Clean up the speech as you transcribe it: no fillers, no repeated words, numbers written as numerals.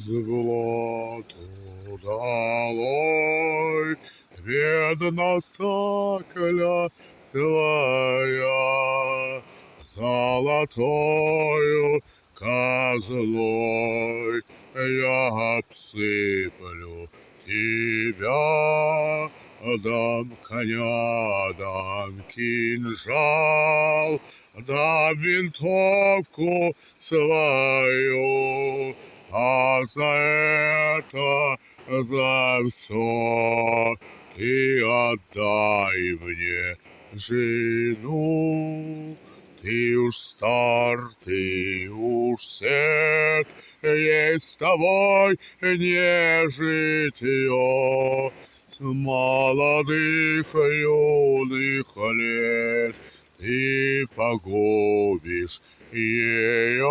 злоту долой, бедна соколя твоя, золотою козлой я обсыплю тебя. Дам коня, дам кинжал, дам винтовку свою, а за это, за все ты отдай мне жену. Ты уж стар, ты уж сед, ей с тобой не житье. С молодых юных лет ты погубишь ее.